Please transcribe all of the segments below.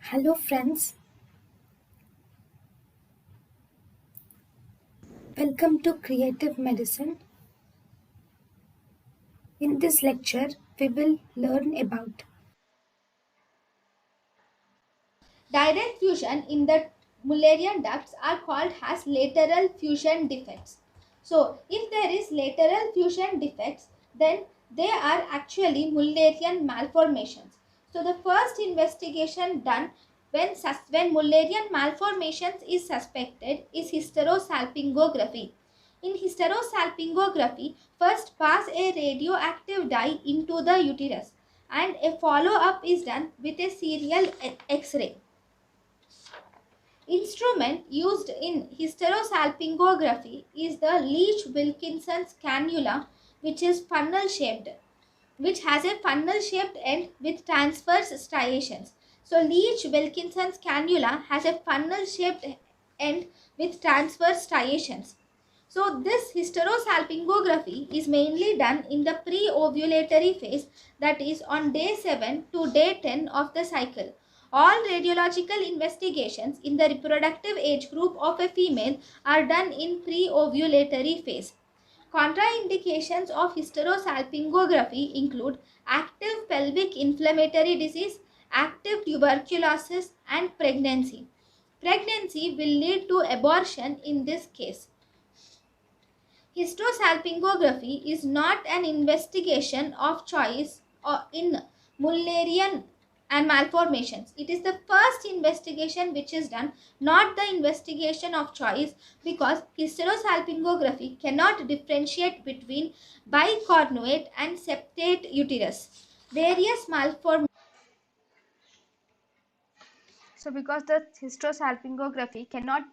Hello friends, welcome to Creative Medicine. In this lecture, we will learn about Direct fusion in the Mullerian ducts are called as lateral fusion defects. So, if there is lateral fusion defects, then they are actually Mullerian malformations. So, the first investigation done when Mullerian malformations is suspected is hysterosalpingography. In hysterosalpingography, first pass a radioactive dye into the uterus and a follow-up is done with a serial X-ray. Instrument used in hysterosalpingography is the Leach-Wilkinson's cannula, which is funnel shaped, which has a funnel shaped end with transverse striations. So Leach-Wilkinson's cannula has a funnel shaped end with transverse striations. So this hysterosalpingography is mainly done in the pre-ovulatory phase, that is on day 7 to day 10 of the cycle. All radiological investigations in the reproductive age group of a female are done in pre-ovulatory phase. Contraindications of hysterosalpingography include active pelvic inflammatory disease, active tuberculosis, and pregnancy. Pregnancy will lead to abortion in this case. Hysterosalpingography is not an investigation of choice or in Mullerian and malformations. It is the first investigation which is done, not the investigation of choice, because hysterosalpingography cannot differentiate between bicornuate and septate uterus. Various malformations. So because the hysterosalpingography cannot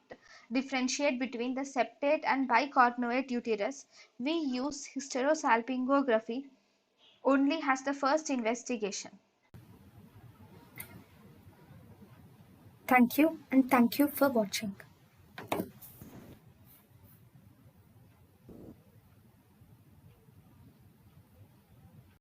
differentiate between the septate and bicornuate uterus, we use hysterosalpingography only as the first investigation. thank you and thank you for watching.